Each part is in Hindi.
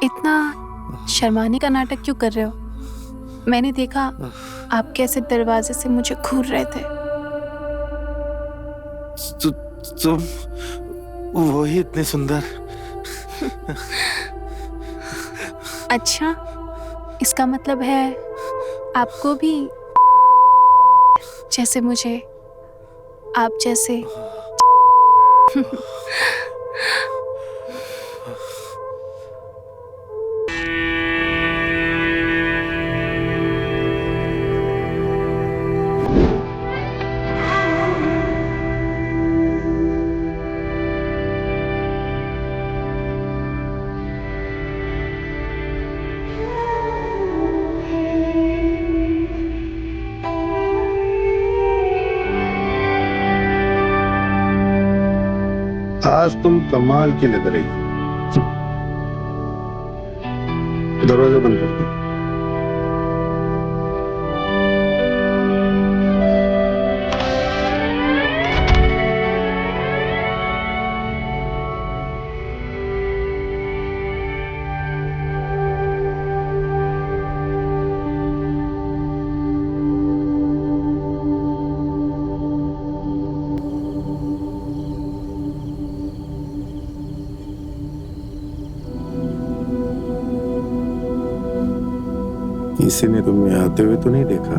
इतना शर्माने का नाटक क्यों कर रहे हो? मैंने देखा आप कैसे दरवाजे से मुझे घूर रहे थे। तुम वही इतने सुंदर। अच्छा, इसका मतलब है आपको भी जैसे मुझे आप जैसे आज तुम कमाल की लग रही। दरवाजा बंद कर दो। किसी ने तुम्हें आते हुए तो नहीं देखा?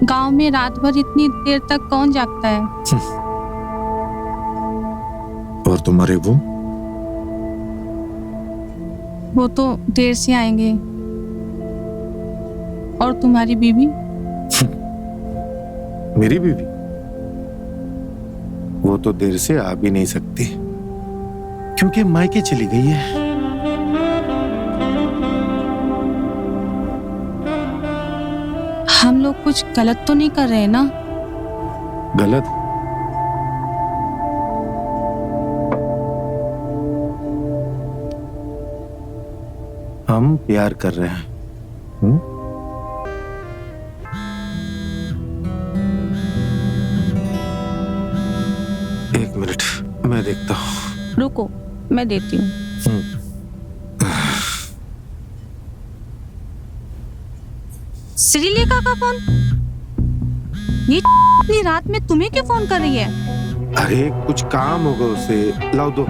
गांव में रात भर इतनी देर तक कौन जागता है? और तुम्हारे वो तो देर से आएंगे। और तुम्हारी बीवी? मेरी बीवी वो तो देर से आ भी नहीं सकती क्योंकि मायके चली गई है। हम लोग कुछ गलत तो नहीं कर रहे ना? गलत? हम प्यार कर रहे हैं। एक मिनट, मैं देखता हूँ। रुको, मैं देती हूँ। श्रीलेखा का फोन? ये इतनी रात में तुम्हें क्यों फोन कर रही है? अरे कुछ काम होगा उसे, लाओ दो।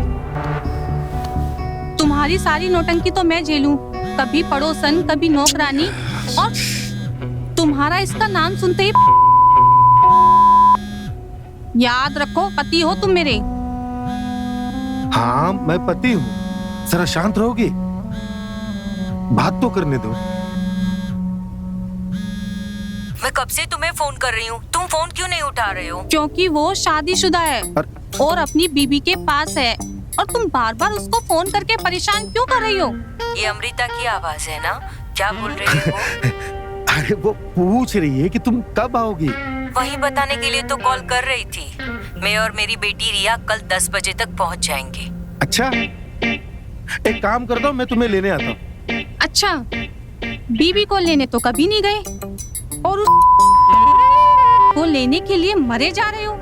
तुम्हारी सारी नौटंकी तो मैं झेलूं, कभी पड़ोसन, कभी नौकरानी, और तुम्हारा इसका नाम सुनते ही याद रखो, पति हो तुम मेरे। हाँ, मैं पति हूँ। जरा शांत रहोगी? बात तो करने दो। मैं कब से तुम्हें फोन कर रही हूँ, तुम फोन क्यों नहीं उठा रहे हो? क्योंकि वो शादीशुदा है और अपनी बीबी के पास है, और तुम बार बार उसको फोन करके परेशान क्यों कर रही हो? ये अमृता की आवाज है ना? क्या बोल रही है वो? अरे वो पूछ रही है कि तुम कब आओगी। वही बताने के लिए तो कॉल कर रही थी। मैं और मेरी बेटी रिया कल 10 बजे तक पहुँच जाएंगे। अच्छा, एक काम कर दो, मैं तुम्हें लेने आता हूँ। अच्छा, बीबी को लेने तो कभी नहीं गए और उस को लेने के लिए मरे जा रहे हो।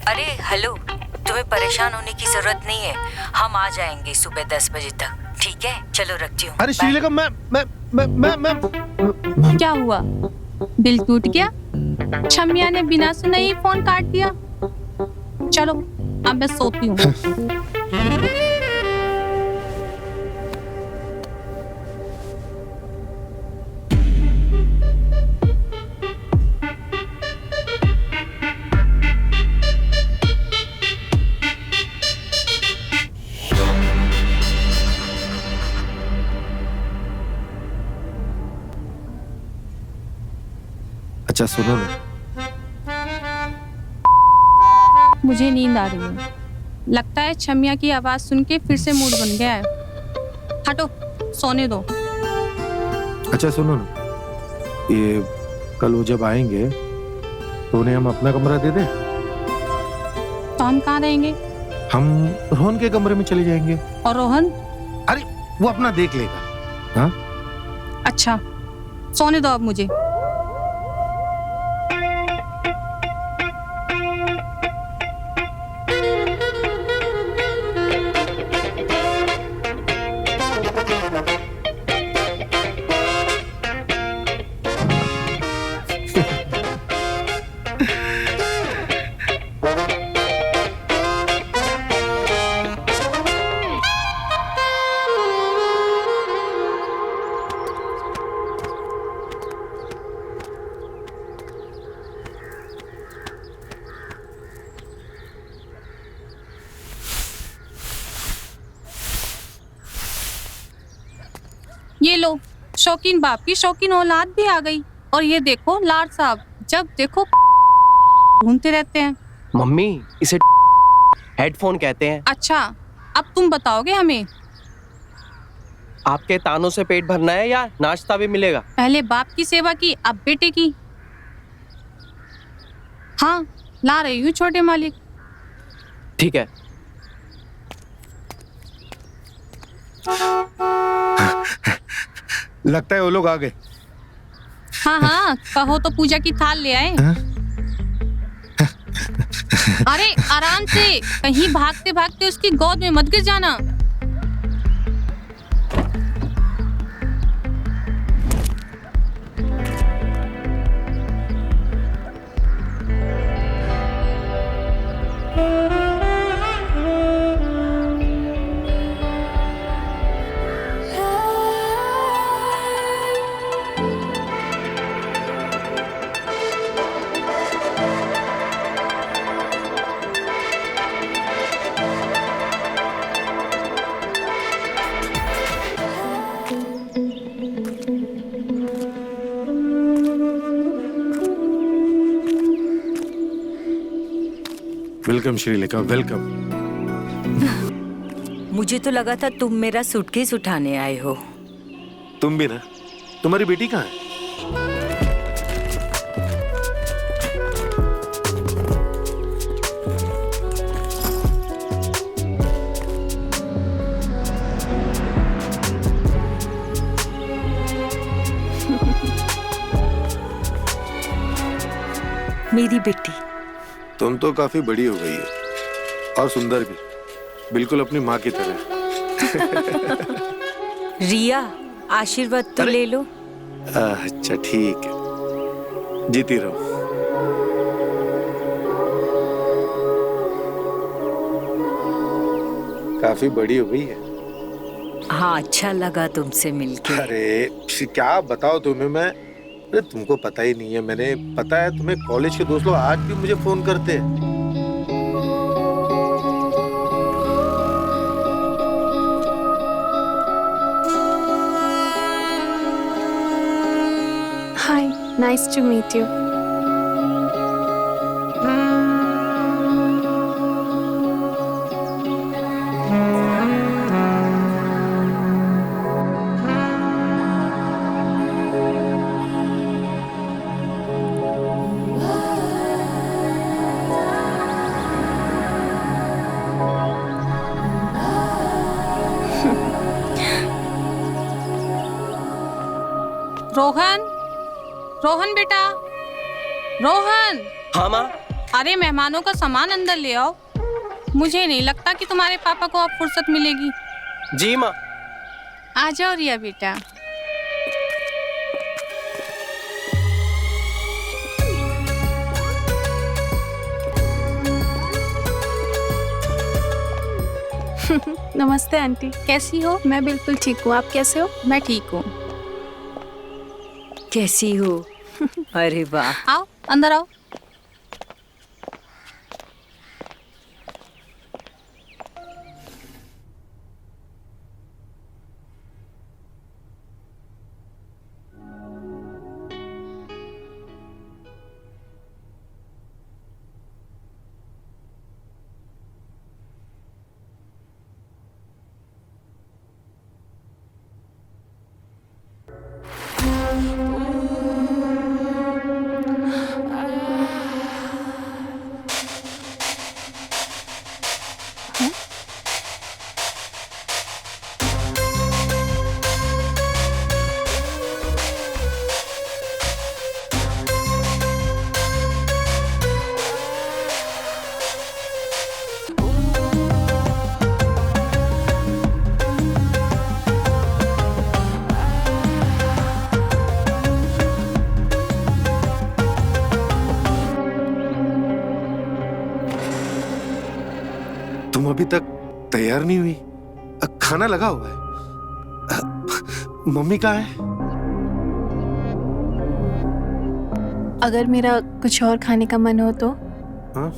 अरे हेलो, तुम्हें परेशान होने की जरूरत नहीं है। हम आ जाएंगे सुबह 10 बजे तक, ठीक है? चलो रखती हूँ। अरे श्रीलेखा, मैं क्या हुआ? दिल टूट गया? छमिया ने बिना सुने ही फोन काट दिया। चलो अब मैं सोती हूँ। अच्छा सुनो ना, मुझे नींद आ रही है। लगता है छमिया की आवाज सुन के फिर से मूड बन गया है। हटो, सोने दो। अच्छा सुनो ना, ये कल वो जब आएंगे तो उन्हें हम अपना कमरा दे दें? तो हम कहाँ रहेंगे? हम रोहन के कमरे में चले जाएंगे। और रोहन? अरे वो अपना देख लेगा। हाँ? अच्छा, सोने दो अब मुझे। ये लो, शौकीन बाप की शौकीन औलाद भी आ गई। और ये देखो लाड साहब, जब देखो घूमते रहते हैं। मम्मी, इसे हेडफोन कहते हैं। अच्छा, अब तुम बताओगे हमें? आपके तानों से पेट भरना है या नाश्ता भी मिलेगा? पहले बाप की सेवा की, अब बेटे की। हाँ, ला रही हूँ छोटे मालिक। ठीक है। लगता है वो लोग आ गए। हाँ हाँ, कहो तो पूजा की थाल ले आए। अरे आराम से, कहीं भागते भागते उसकी गोद में मत गिर जाना। Welcome Shrilekha, welcome. मुझे तो लगा था तुम मेरा सूटकेस उठाने आए हो। तुम भी ना। तुम्हारी बेटी कहाँ है? मेरी बेटी। तुम तो काफी बड़ी हो गई हो और सुंदर भी, बिल्कुल अपनी माँ की तरह। रिया, आशीर्वाद तो ले लो। अच्छा ठीक है, जीती रहो। काफी बड़ी हो गई है। हाँ, अच्छा लगा तुमसे मिलके। अरे क्या बताओ तुम्हें मैं। अरे तुमको पता ही नहीं है, मैंने पता है तुम्हें कॉलेज के दोस्त लोग आज भी मुझे फोन करते हैं। Hi, nice to meet you. Rohan, Rohan बेटा, रोहन। हाँ माँ। अरे मेहमानों का सामान अंदर ले आओ। मुझे नहीं लगता कि तुम्हारे पापा को अब फुर्सत मिलेगी। जी माँ। आ जाओ रिया बेटा। नमस्ते आंटी। कैसी हो? मैं बिल्कुल ठीक हूँ, आप कैसे हो? मैं ठीक हूँ। कैसी हो? अरे वाह। आओ अंदर आओ। तुम अभी तक तैयार नहीं हुई? खाना लगा हुआ है। मम्मी कहाँ है? अगर मेरा कुछ और खाने का मन हो तो? हाँ?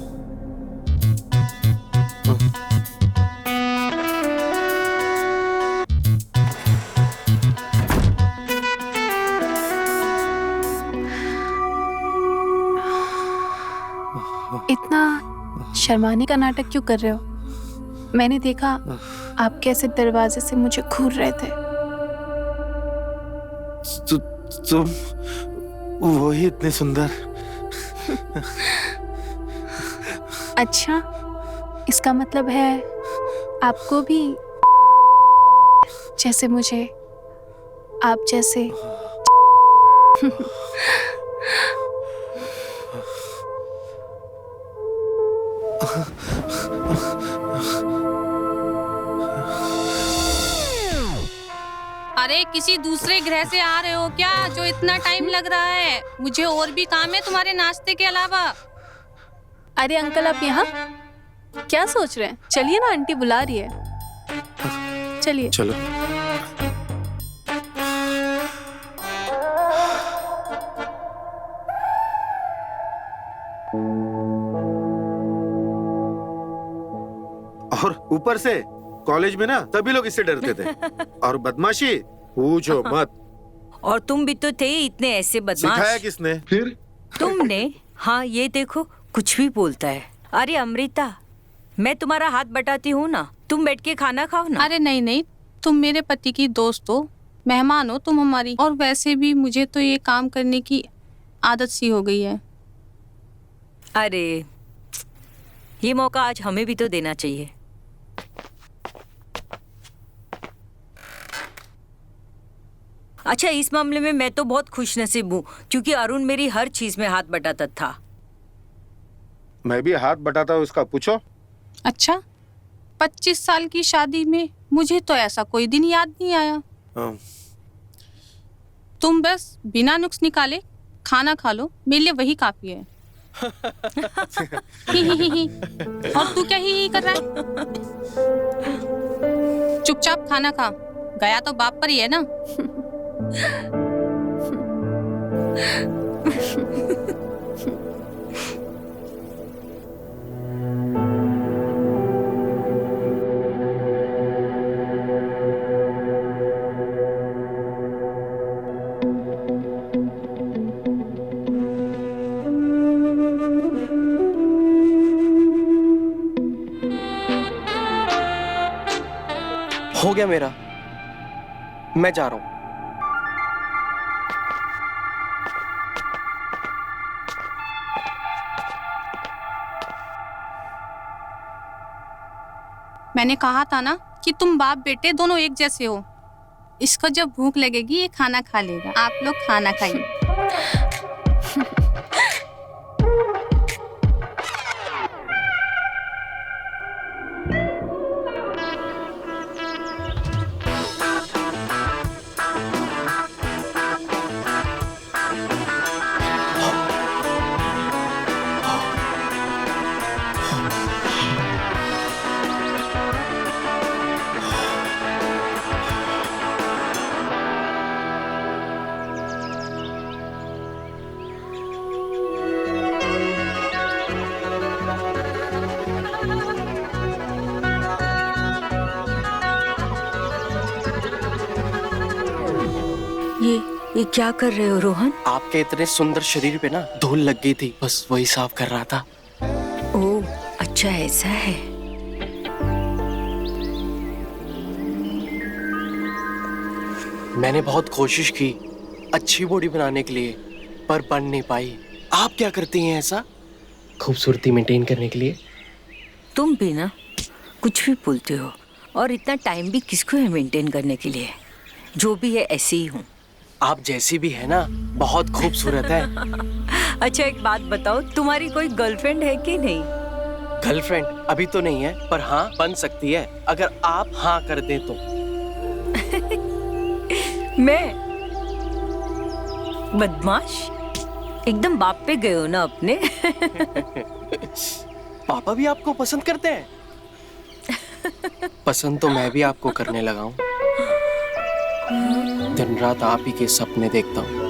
इतना शर्माने का नाटक क्यों कर रहे हो? मैंने देखा आप कैसे दरवाजे से मुझे घूर रहे थे। तुम वही इतने सुंदर। अच्छा, इसका मतलब है आपको भी जैसे मुझे, आप जैसे अरे किसी दूसरे ग्रह से आ रहे हो क्या जो इतना टाइम लग रहा है? मुझे और भी काम है तुम्हारे नाश्ते के अलावा। अरे अंकल, आप यहाँ क्या सोच रहे हैं? चलिए ना, आंटी बुला रही है। चलिए। चलो। और ऊपर से कॉलेज में ना सभी लोग इससे डरते थे। और बदमाशी पूछो मत। और तुम भी तो थे इतने ऐसे सिखाया बदमाश। किसने? फिर तुमने। हाँ ये देखो, कुछ भी बोलता है। अरे अमृता, मैं तुम्हारा हाथ बटाती हूँ ना, तुम बैठ के खाना खाओ ना। अरे नहीं नहीं, तुम मेरे पति की दोस्त हो, मेहमान हो तुम हमारी। और वैसे भी मुझे तो ये काम करने की आदत सी हो गई है। अरे ये मौका आज हमें भी तो देना चाहिए। अच्छा, इस मामले में मैं तो बहुत खुशनसीब हूँ क्योंकि अरुण मेरी हर चीज में हाथ बटाता था। मैं भी हाथ बटाता हूँ उसका, पूछो। अच्छा, 25 साल की शादी में मुझे तो ऐसा कोई दिन याद नहीं आया। तुम बस बिना नुक्स निकाले खाना खा लो, मेरे लिए वही काफी है। और तू क्या ही कर रहा है? चुपचाप खाना खा, गया तो बाप पर ही है ना। हो गया मेरा, मैं जा रहा हूं। मैंने कहा था ना कि तुम बाप बेटे दोनों एक जैसे हो। इसको जब भूख लगेगी ये खाना खा लेगा। आप लोग खाना खाइए। ये क्या कर रहे हो रोहन? आपके इतने सुंदर शरीर पे ना धूल लग गई थी, बस वही साफ कर रहा था। ओह अच्छा, ऐसा है। मैंने बहुत कोशिश की अच्छी बॉडी बनाने के लिए, पर बन नहीं पाई। आप क्या करती हैं ऐसा खूबसूरती मेंटेन करने के लिए? तुम भी ना कुछ भी बोलते हो, और इतना टाइम भी किसको है मेंटेन करने के लिए? जो भी है ऐसे ही हूँ। आप जैसी भी है ना, बहुत खूबसूरत है। अच्छा एक बात बताओ, तुम्हारी कोई गर्लफ्रेंड है कि नहीं? गर्लफ्रेंड अभी तो नहीं है, पर हाँ बन सकती है अगर आप हाँ कर दें तो। मैं बदमाश, एकदम बाप पे गए हो ना अपने। पापा भी आपको पसंद करते हैं? पसंद तो मैं भी आपको करने लगा हूँ। दिन रात आप ही के सपने देखता हूँ।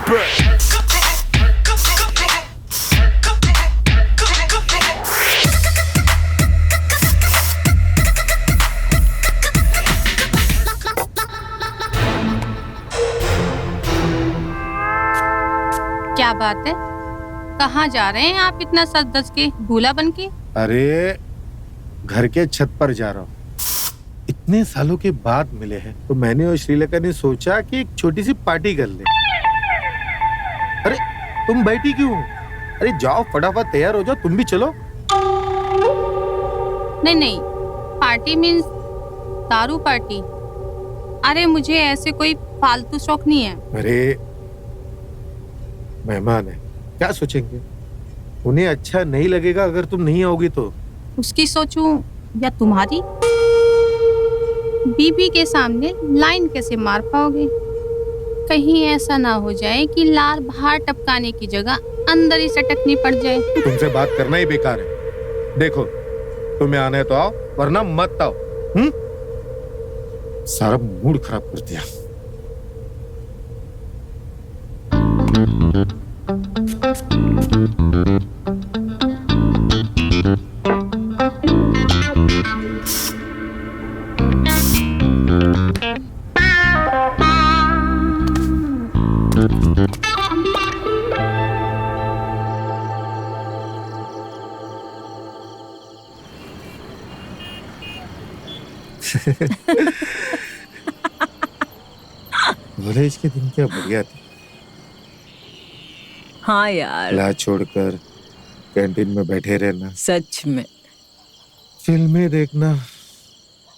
क्या बात है, कहाँ जा रहे हैं आप इतना सज धज के, दूल्हा बन के? अरे घर के छत पर जा रहा हूँ। इतने सालों के बाद मिले हैं तो मैंने और श्रीलेखा ने सोचा कि एक छोटी सी पार्टी कर ले। अरे तुम बैठी क्यों? अरे जाओ फटाफट तैयार हो जाओ, तुम भी चलो। नहीं नहीं, पार्टी मीन्स दारू पार्टी। अरे मुझे ऐसे कोई फालतू शौक नहीं है। अरे मेहमान है, क्या सोचेंगे? उन्हें अच्छा नहीं लगेगा अगर तुम नहीं आओगी तो। उसकी सोचूं या तुम्हारी? बीबी के सामने लाइन कैसे मार पाओगे? कहीं ऐसा ना हो जाए कि लार बाहर टपकाने की जगह अंदर ही सटकनी पड़ जाए। तुमसे बात करना ही बेकार है। देखो तुम्हें आना है तो आओ, वरना मत आओ। सारा मूड खराब कर दिया। कॉलेज के दिन क्या बढ़िया थे। हाँ यार, क्लास छोड़कर कैंटीन में बैठे रहना, सच में। फिल्में देखना,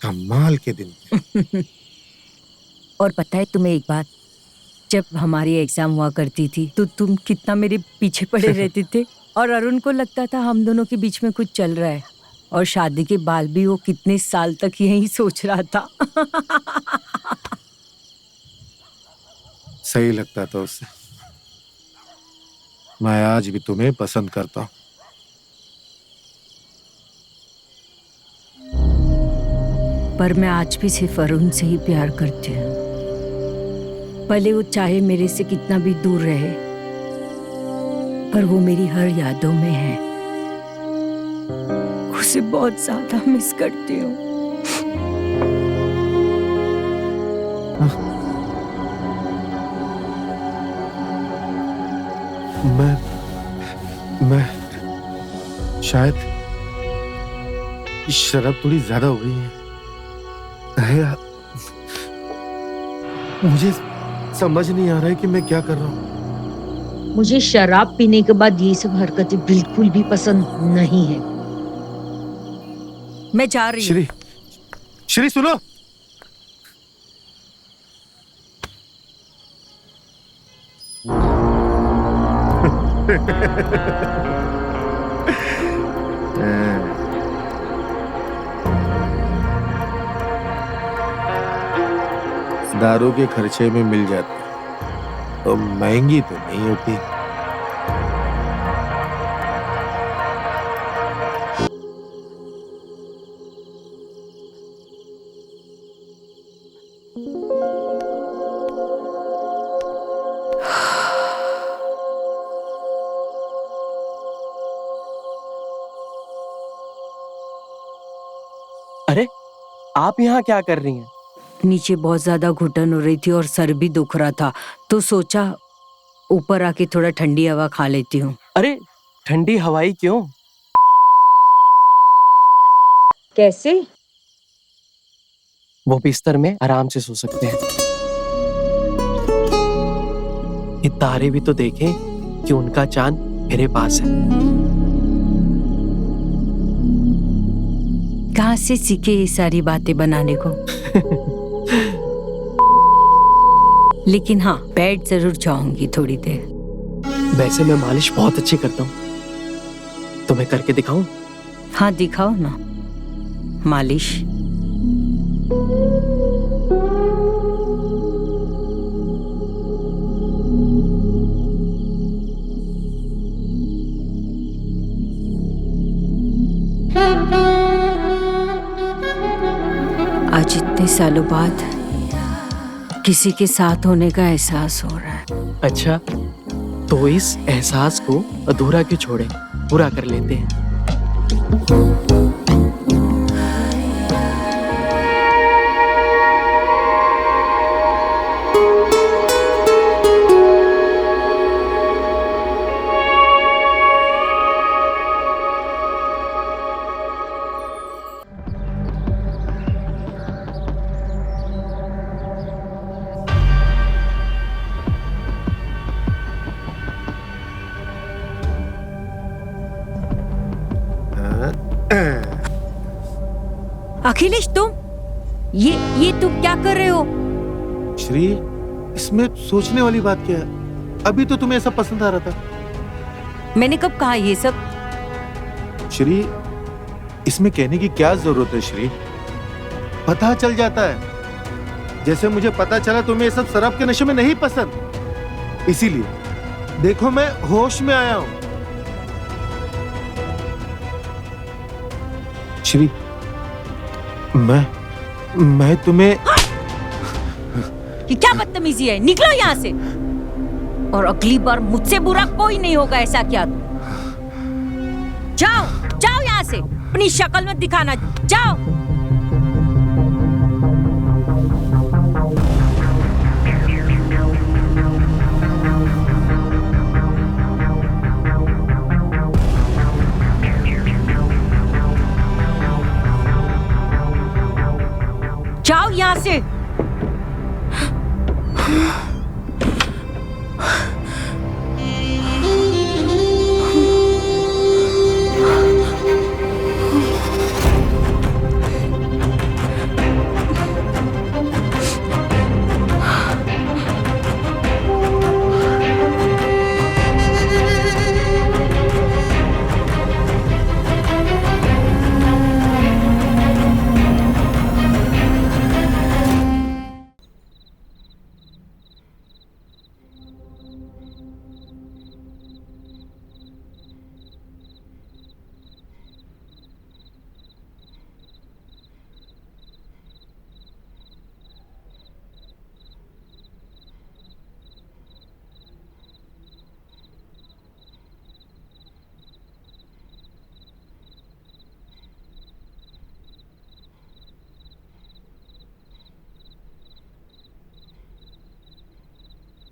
कमाल के दिन थे। और पता है तुम्हें एक बात, जब हमारी एग्जाम हुआ करती थी तो तुम कितना मेरे पीछे पड़े रहते थे और अरुण को लगता था हम दोनों के बीच में कुछ चल रहा है। और शादी के बाद भी वो कितने साल तक यही सोच रहा था। सही लगता था उससे। मैं आज भी तुम्हें पसंद करता हूँ। पर मैं आज भी सिर्फ अरुण से ही प्यार करती हूँ, भले वो चाहे मेरे से कितना भी दूर रहे, पर वो मेरी हर यादों में है। उसे बहुत ज्यादा मिस करती हूँ। मैं शायद शराब थोड़ी ज्यादा हो गई है यार। मुझे समझ नहीं आ रहा है कि मैं क्या कर रहा हूँ। मुझे शराब पीने के बाद ये सब हरकतें बिल्कुल भी पसंद नहीं है। मैं जा रही हूँ। श्री सुनो। दारू के खर्चे में मिल जाती तो महंगी तो नहीं होती। अरे आप यहाँ क्या कर रही हैं? नीचे बहुत ज्यादा घुटन हो रही थी और सर भी दुख रहा था, तो सोचा ऊपर आके थोड़ा ठंडी हवा खा लेती हूँ। अरे ठंडी हवाई क्यों? कैसे? वो बिस्तर में आराम से सो सकते हैं। ये तारे भी तो देखें कि उनका चांद मेरे पास है। कहाँ से सीखे ये सारी बातें बनाने को? लेकिन हाँ, बैठ जरूर जाऊंगी थोड़ी देर। वैसे मैं मालिश बहुत अच्छी करता हूँ, तुम्हें करके दिखाऊं? हाँ दिखाओ ना मालिश। आज इतने सालों बाद किसी के साथ होने का एहसास हो रहा है। अच्छा, तो इस एहसास को अधूरा क्यों छोड़े, पूरा कर लेते हैं। अखिलेश, ये तुम क्या कर रहे हो? श्री, इसमें सोचने वाली बात क्या है? अभी तो तुम्हें ऐसा पसंद आ रहा था। मैंने कब कहा ये सब? श्री, इसमें कहने की क्या जरूरत है श्री? पता चल जाता है। जैसे मुझे पता चला तुम्हें ये सब शराब के नशे में नहीं पसंद, इसीलिए देखो मैं होश में आया हूं। श्री, मैं तुम्हें कि क्या बदतमीजी है, निकलो यहाँ से। और अगली बार मुझसे बुरा कोई नहीं होगा, ऐसा क्या? जाओ जाओ यहाँ से, अपनी शक्ल मत दिखाना, जाओ। जाओ यहाँ से।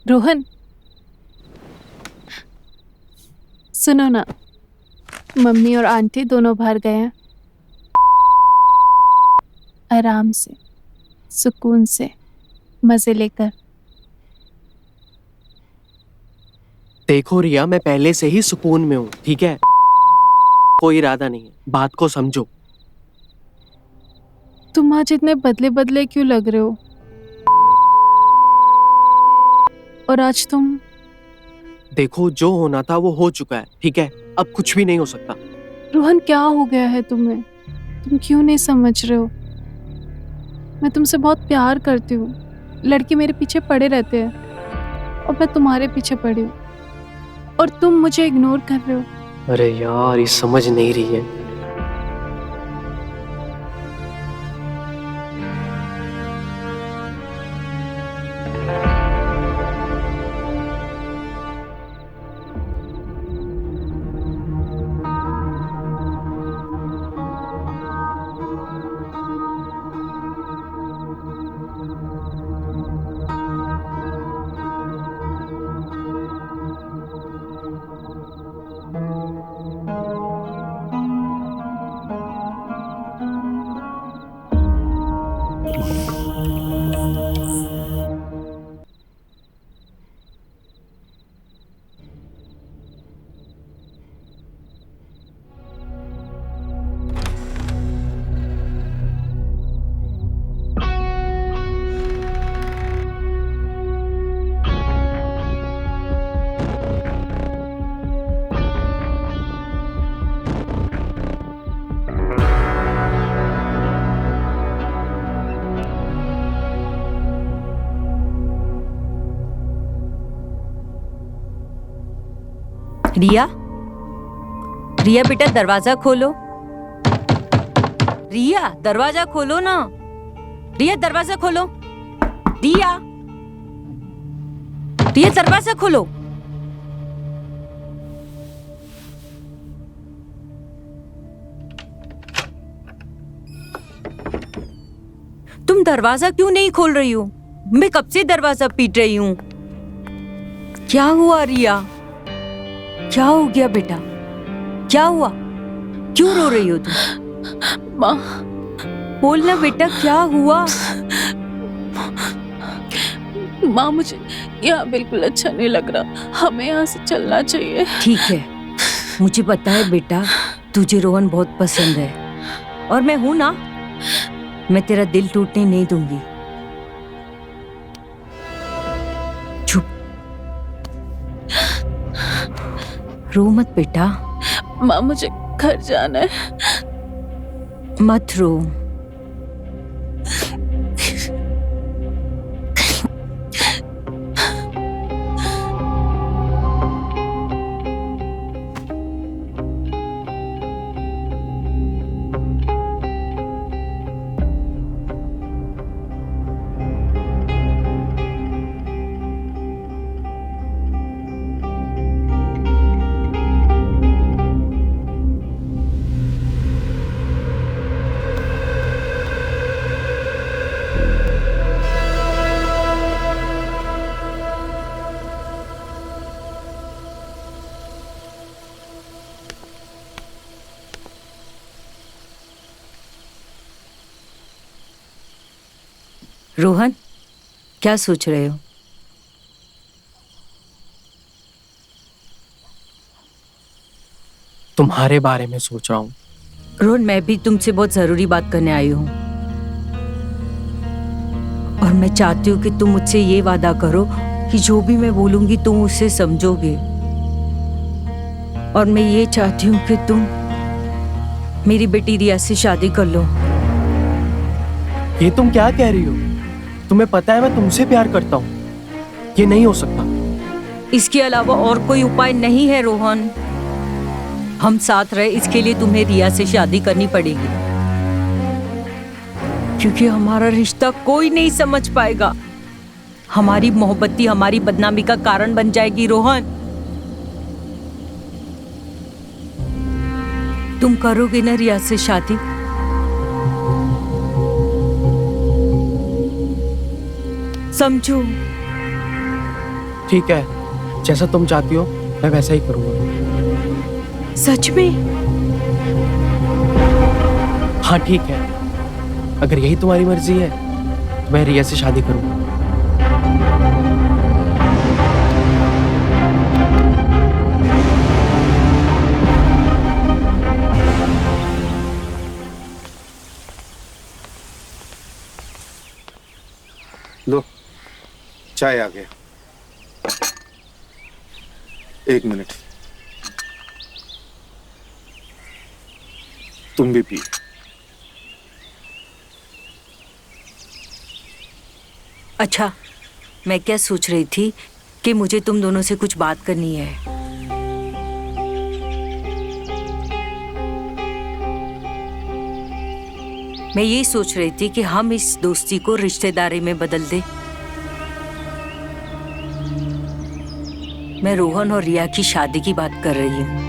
रोहन, सुनो ना, मम्मी और आंटी दोनों बाहर गए हैं। आराम से, सुकून से, मजे लेकर। देखो रिया, मैं पहले से ही सुकून में हूँ, ठीक है? कोई इरादा नहीं है, बात को समझो। तुम आज इतने बदले बदले क्यों लग रहे हो? और आज तुम... देखो, जो होना था वो हो चुका है, ठीक है? अब कुछ भी नहीं हो सकता। रोहन, क्या हो गया है तुम्हें? तुम क्यों नहीं समझ रहे हो? मैं तुमसे बहुत प्यार करती हूँ। लड़के मेरे पीछे पड़े रहते हैं और मैं तुम्हारे पीछे पड़ी हूँ, और तुम मुझे इग्नोर कर रहे हो। अरे यार, ये समझ नहीं रही है। रिया, रिया बेटा, दरवाजा खोलो। रिया, दरवाजा खोलो ना। रिया, दरवाजा खोलो। रिया। ये दरवाजा खोलो। तुम दरवाजा क्यों नहीं खोल रही हो? मैं कब से दरवाजा पीट रही हूँ। क्या हुआ रिया? क्या हो गया बेटा? क्या हुआ? क्यों रो रही हो तुम? माँ, बोलना बेटा, क्या हुआ? माँ मुझे यहाँ बिल्कुल अच्छा नहीं लग रहा, हमें यहाँ से चलना चाहिए। ठीक है, मुझे पता है बेटा, तुझे रोहन बहुत पसंद है और मैं हूं ना, मैं तेरा दिल टूटने नहीं दूंगी। चुप, रो मत बेटा। माँ मुझे घर जाना है। मत रो। रोहन, क्या सोच रहे हो? तुम्हारे बारे में सोच रहा हूँ। रोहन, मैं भी तुमसे बहुत जरूरी बात करने आई हूँ और मैं चाहती हूँ कि तुम मुझसे ये वादा करो कि जो भी मैं बोलूंगी तुम उसे समझोगे। और मैं ये चाहती हूँ कि तुम मेरी बेटी रिया से शादी कर लो। ये तुम क्या कह रही हो? तुम्हें पता है मैं तुमसे प्यार करता हूँ। ये नहीं हो सकता। इसके अलावा और कोई उपाय नहीं है रोहन। हम साथ रहे इसके लिए तुम्हें रिया से शादी करनी पड़ेगी, क्योंकि हमारा रिश्ता कोई नहीं समझ पाएगा। हमारी मोहब्बत ही हमारी बदनामी का कारण बन जाएगी रोहन। तुम करोगे ना रिया से शादी? समझो। ठीक है, जैसा तुम चाहती हो मैं वैसा ही करूँगा। सच में? हाँ ठीक है, अगर यही तुम्हारी मर्जी है तो मैं रिया से शादी करूँगा। लो, चाय आ गया। 1 मिनट, तुम भी पियो। अच्छा, मैं क्या सोच रही थी कि मुझे तुम दोनों से कुछ बात करनी है। मैं ये सोच रही थी कि हम इस दोस्ती को रिश्तेदारी में बदल दें। मैं रोहन और रिया की शादी की बात कर रही हूँ।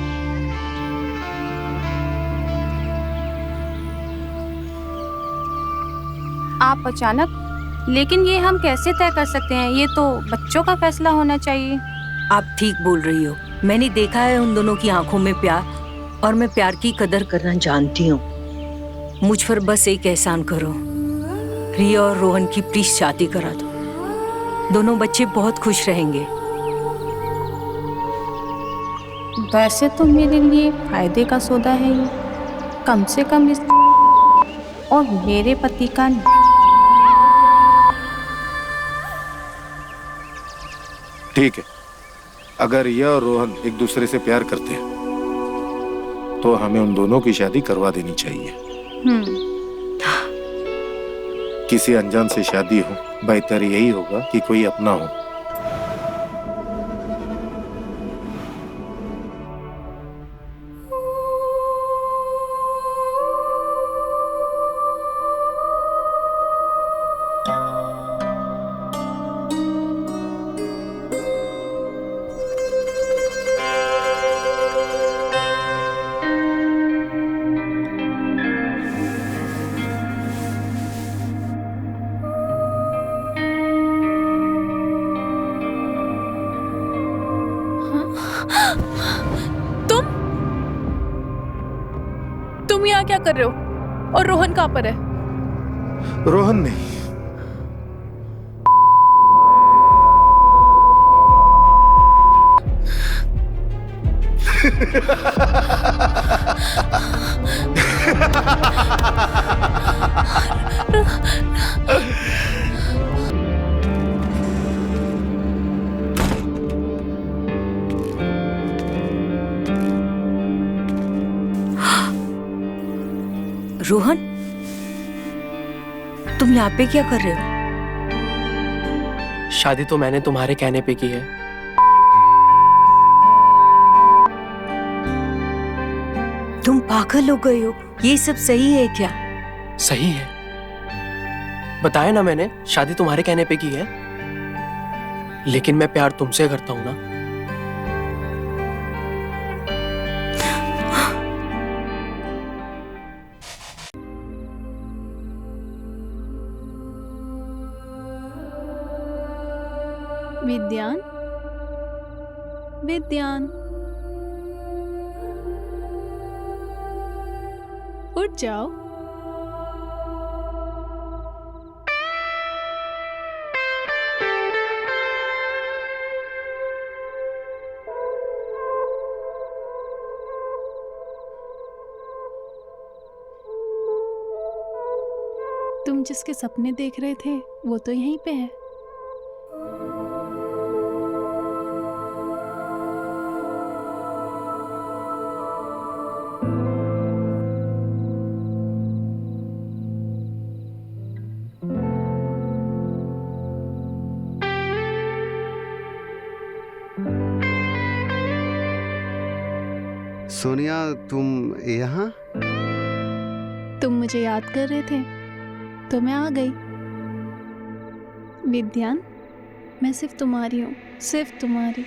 आप अचानक? लेकिन ये हम कैसे तय कर सकते हैं? ये तो बच्चों का फैसला होना चाहिए। आप ठीक बोल रही हो। मैंने देखा है उन दोनों की आंखों में प्यार, और मैं प्यार की कदर करना जानती हूँ। मुझ पर बस एक एहसान करो, रिया और रोहन की प्लीज शादी करा दो। दोनों बच्चे बहुत खुश रहेंगे। वैसे तो मेरे लिए फायदे का सौदा है ये, कम से कम इस और मेरे पति का नहीं। ठीक है, अगर रिया और रोहन एक दूसरे से प्यार करते हैं तो हमें उन दोनों की शादी करवा देनी चाहिए। किसी अनजान से शादी हो, बेहतर यही होगा कि कोई अपना हो। तुम यहाँ क्या कर रहे हो? और रोहन कहाँ पर है? रोहन नहीं, रोहन, तुम यहाँ पे क्या कर रहे हो? शादी तो मैंने तुम्हारे कहने पे की है। तुम पागल हो गए हो? ये सब सही है क्या? सही है, बताया ना मैंने, शादी तुम्हारे कहने पे की है। लेकिन मैं प्यार तुमसे करता हूं ना। विद्यान, विद्यान, उठ जाओ। तुम जिसके सपने देख रहे थे वो तो यहीं पे है। सोनिया, तुम यहाँ? तुम मुझे याद कर रहे थे तो मैं आ गई। विद्यान, मैं सिर्फ तुम्हारी हूँ, सिर्फ तुम्हारी।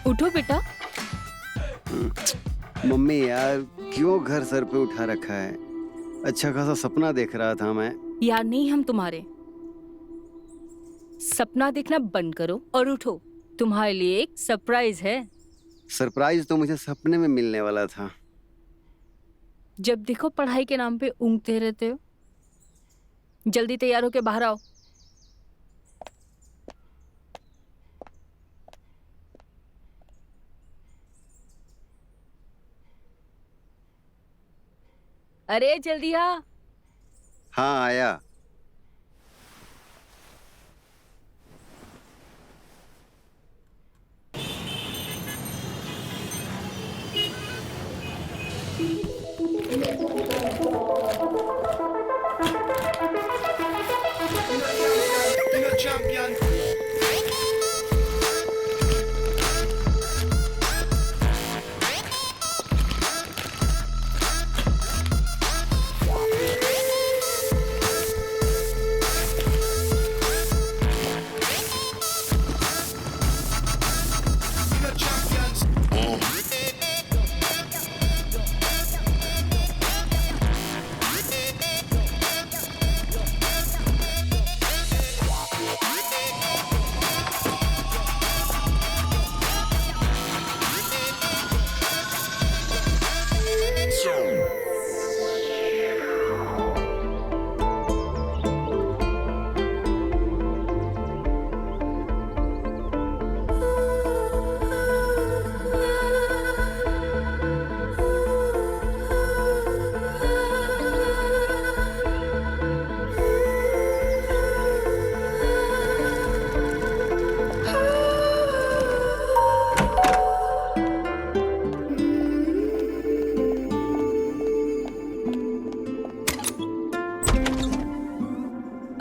उठो बेटा। मम्मी यार, क्यों घर सर पे उठा रखा है? अच्छा खासा सपना देख रहा था मैं। यार नहीं, हम तुम्हारे। सपना देखना बंद करो और उठो, तुम्हारे लिए एक सरप्राइज है। सरप्राइज तो मुझे सपने में मिलने वाला था। जब देखो पढ़ाई के नाम पे ऊँघते रहते हो। जल्दी तैयार होके बाहर आओ। अरे जल्दी आ। हाँ, आया।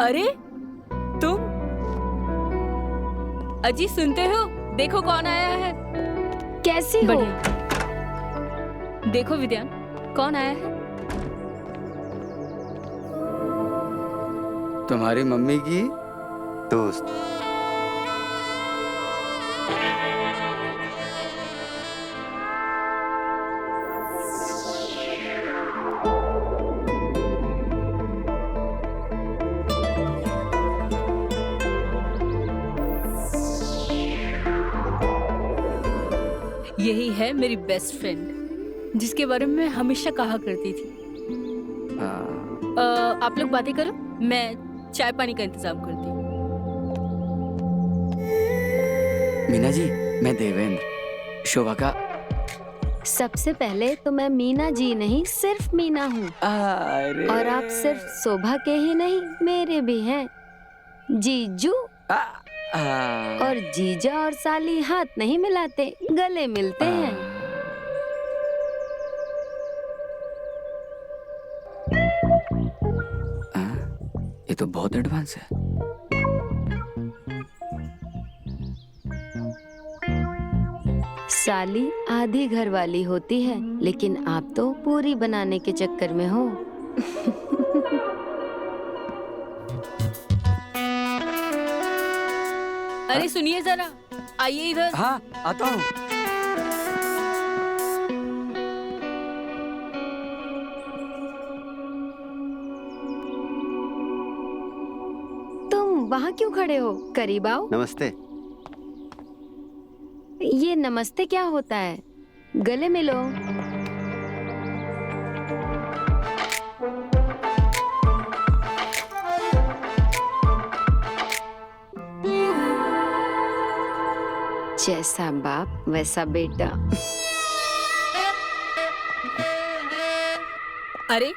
अरे तुम अजी, सुनते हो? देखो कौन आया है। कैसी हो? बढ़िया। देखो विद्यान, कौन आया है। तुम्हारी मम्मी की दोस्त। यही है मेरी बेस्ट फ्रेंड, जिसके बारे में मैं हमेशा कहा करती थी। आप लोग बातें करो, मैं चाय पानी का इंतजाम करती हूँ। मीना जी, मैं देवेंद्र, शोभा का। सबसे पहले तो मैं मीना जी नहीं, सिर्फ मीना हूँ। अरे और आप सिर्फ शोभा के ही नहीं, मेरे भी हैं। जीजू और जीजा और साली हाथ नहीं मिलाते, गले मिलते हैं। ये तो बहुत एडवांस है। साली आधी घर वाली होती है, लेकिन आप तो पूरी बनाने के चक्कर में हो। अरे सुनिए जरा, आइए इधर। हाँ, आता हूँ। तुम वहाँ क्यों खड़े हो? करीब आओ। नमस्ते। ये नमस्ते क्या होता है? गले मिलो। जैसा बाप वैसा बेटा। अरे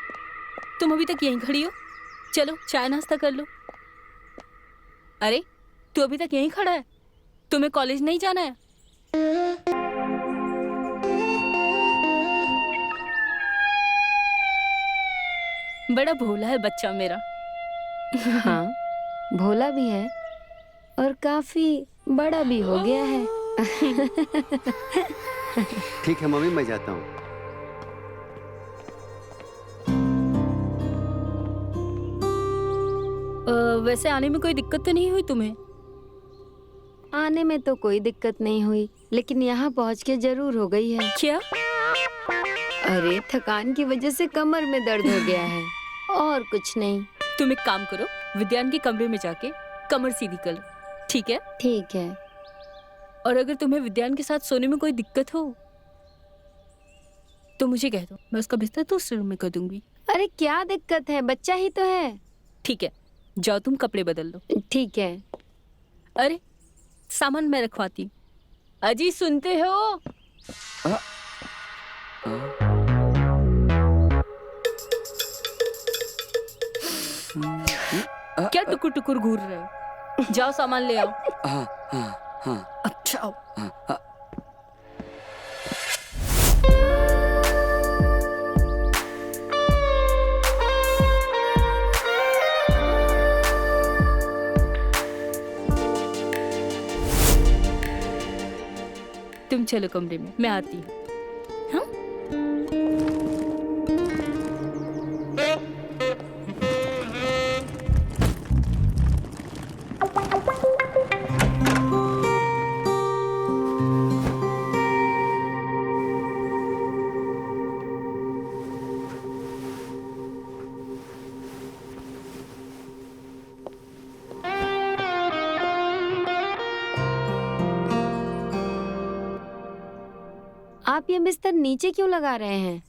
तुम अभी तक यहीं खड़ी हो? चलो चाय नाश्ता कर लो। अरे तू अभी तक यहीं खड़ा है? तुम्हें कॉलेज नहीं जाना है? बड़ा भोला है बच्चा मेरा। हाँ, भोला भी है और काफी बड़ा भी हो गया है। ठीक है मम्मी, मैं जाता हूँ। वैसे आने में कोई दिक्कत तो नहीं हुई तुम्हें? आने में तो कोई दिक्कत नहीं हुई, लेकिन यहाँ पहुँच के जरूर हो गई है। क्या? अरे थकान की वजह से कमर में दर्द हो गया है, और कुछ नहीं। तुम एक काम करो, विद्यान के कमरे में जाके कमर सीधी कर लो, ठीक है? ठीक है। और अगर तुम्हें विद्यान के साथ सोने में कोई दिक्कत हो तो मुझे कह दो, मैं उसका बिस्तर दूसरे रूम में कर दूंगी। अरे क्या दिक्कत है, बच्चा ही तो है। ठीक है, जाओ तुम कपड़े बदल लो। ठीक है। अरे सामान मैं रखवाती हूँ। अजी सुनते हो? क्या टुकुर टुकुर घूर रहे हो? जाओ सामान ले आओ। हाँ, हाँ, हाँ। अच्छा आओ। हाँ, हाँ। तुम चलो कमरे में, मैं आती हूँ। हाँ? आप ये बिस्तर नीचे क्यों लगा रहे हैं?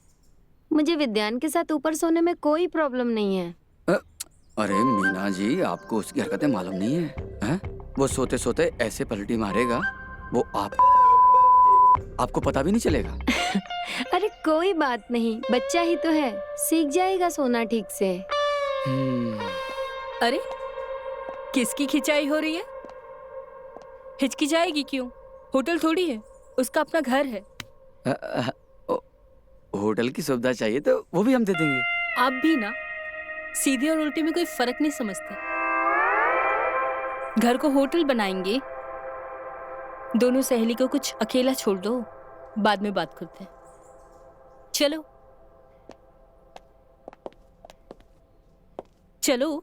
मुझे विद्यान के साथ ऊपर सोने में कोई प्रॉब्लम नहीं है। अरे मीना जी, आपको उसकी हरकतें मालूम नहीं है, हैं? वो सोते सोते ऐसे पलटी मारेगा, वो आपको पता भी नहीं चलेगा। अरे कोई बात नहीं, बच्चा ही तो है, सीख जाएगा सोना ठीक से। अरे किसकी खिंचाई हो रही है? हिचकिचाएगी क्यों? होटल थोड़ी है, उसका अपना घर है। होटल की सुविधा चाहिए तो वो भी हम दे देंगे। आप भी ना सीधे और उल्टे में कोई फर्क नहीं समझते। घर को होटल बनाएंगे, दोनों सहेली को कुछ अकेला छोड़ दो, बाद में बात करते हैं। चलो चलो।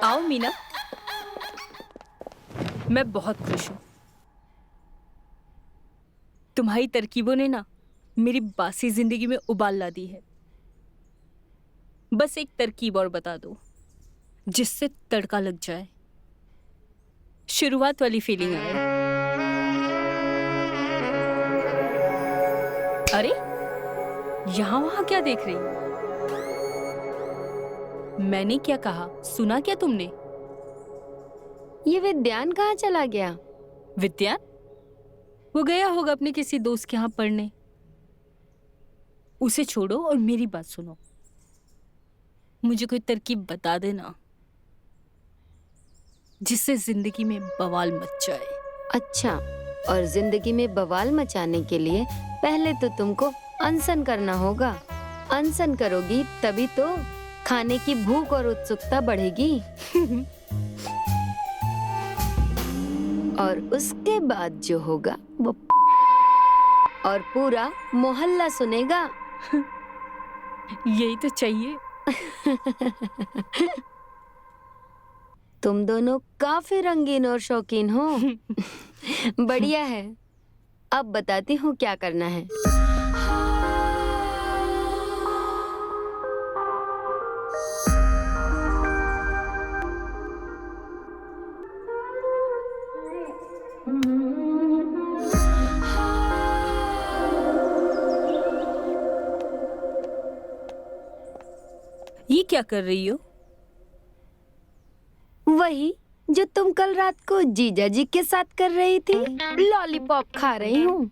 आओ मीना, मैं बहुत खुश हूँ। तुम्हारी तरकीबों ने ना मेरी बासी जिंदगी में उबाल ला दी है। बस एक तरकीब और बता दो जिससे तड़का लग जाए, शुरुआत वाली फीलिंग आए। अरे यहां वहां क्या देख रही? मैंने क्या कहा, सुना क्या तुमने? ये विद्यान कहाँ चला गया? विद्यान? वो गया होगा अपने किसी दोस्त के यहाँ पढ़ने। उसे छोड़ो और मेरी बात सुनो। मुझे कोई तरकीब बता देना जिससे जिंदगी में बवाल मच जाए। अच्छा, और जिंदगी में बवाल मचाने के लिए पहले तो तुमको अनशन करना होगा। अनशन करोगी तभी तो खाने की भूख और उत्सुकता बढ़ेगी। और उसके बाद जो होगा वो और पूरा मोहल्ला सुनेगा। यही तो चाहिए। तुम दोनों काफी रंगीन और शौकीन हो। बढ़िया है। अब बताती हूँ क्या करना है। ये क्या कर रही हो? वही जो तुम कल रात को जीजा जी के साथ कर रही थी। लॉलीपॉप खा रही हूँ।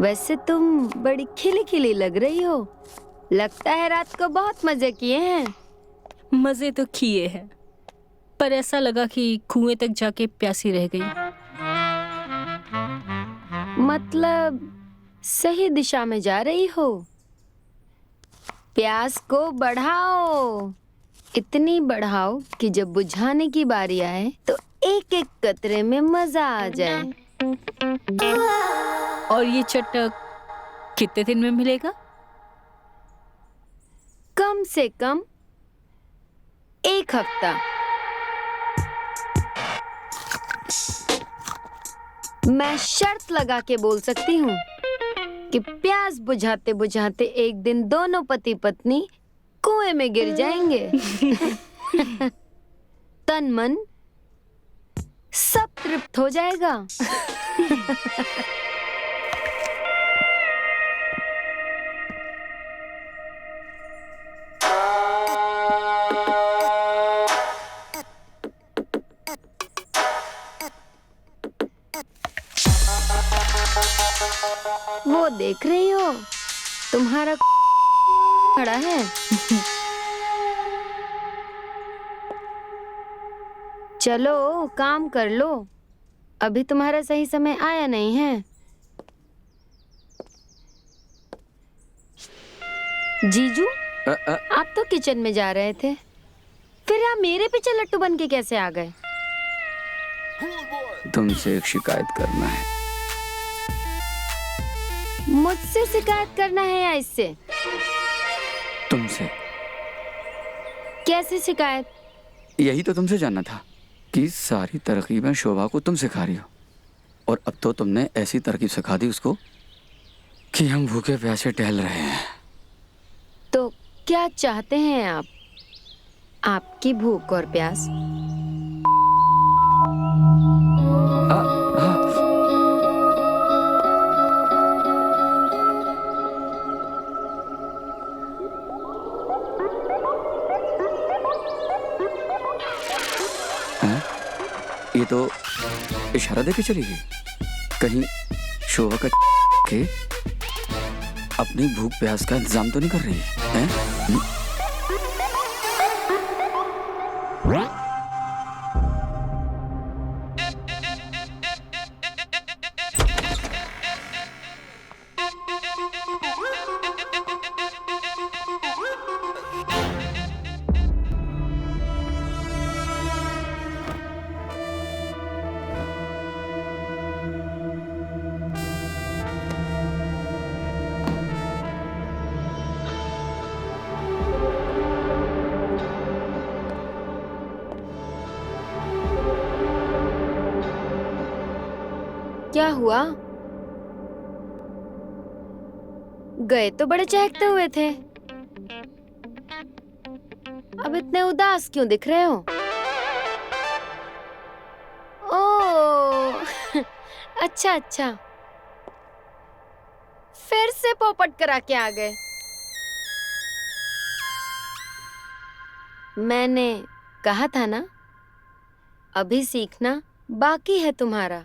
वैसे तुम बड़ी खिली खिली लग रही हो। लगता है रात को बहुत मजे किए हैं। मजे तो किए हैं, पर ऐसा लगा कि कुएं तक जाके प्यासी रह गई। मतलब सही दिशा में जा रही हो। प्यास को बढ़ाओ, इतनी बढ़ाओ कि जब बुझाने की बारी आए तो एक एक कतरे में मजा आ जाए। और ये चटक कितने दिन में मिलेगा? कम से कम 1 हफ्ता। मैं शर्त लगा के बोल सकती हूँ कि प्यास बुझाते बुझाते एक दिन दोनों पति पत्नी कुएं में गिर जाएंगे। तन मन सब तृप्त हो जाएगा। वो देख रही हो, तुम्हारा खड़ा है। चलो काम कर लो, अभी तुम्हारा सही समय आया नहीं है। जीजू, आप तो किचन में जा रहे थे, फिर आप मेरे पीछे लट्टू बन के कैसे आ गए? तुमसे एक शिकायत करना है। मुझसे शिकायत करना है या इससे? तुमसे। कैसे शिकायत? यही तो तुमसे जानना था कि सारी तरकीबें शोभा को तुम सिखा रही हो, और अब तो तुमने ऐसी तरकीब सिखा दी उसको कि हम भूखे प्यासे टहल रहे हैं। तो क्या चाहते हैं आप? आपकी भूख और प्यास? ये तो इशारा देके चली गई। कहीं शोभा का के अपनी भूख प्यास का इंतजाम तो नहीं कर रही है? क्या हुआ? गए तो बड़े चहकते हुए थे, अब इतने उदास क्यों दिख रहे हो? ओह अच्छा अच्छा, फिर से पोपट करा के आ गए। मैंने कहा था ना, अभी सीखना बाकी है तुम्हारा।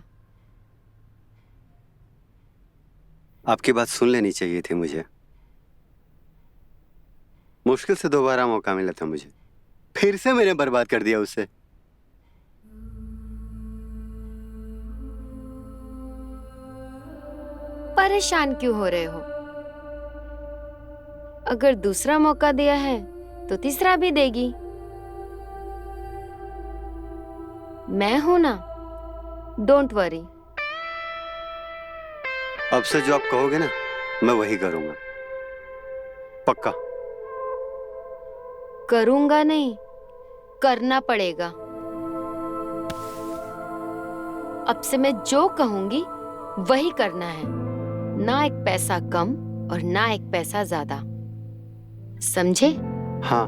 आपकी बात सुन लेनी चाहिए थी मुझे। मुश्किल से दोबारा मौका मिला था मुझे, फिर से मैंने बर्बाद कर दिया उसे। परेशान क्यों हो रहे हो? अगर दूसरा मौका दिया है तो तीसरा भी देगी। मैं हूं ना, डोंट वरी। अब से जो आप कहोगे ना, मैं वही करूंगा, पक्का। करूंगा नहीं, करना पड़ेगा। अब से मैं जो कहूंगी वही करना है, ना एक पैसा कम और ना एक पैसा ज्यादा, समझे? हाँ,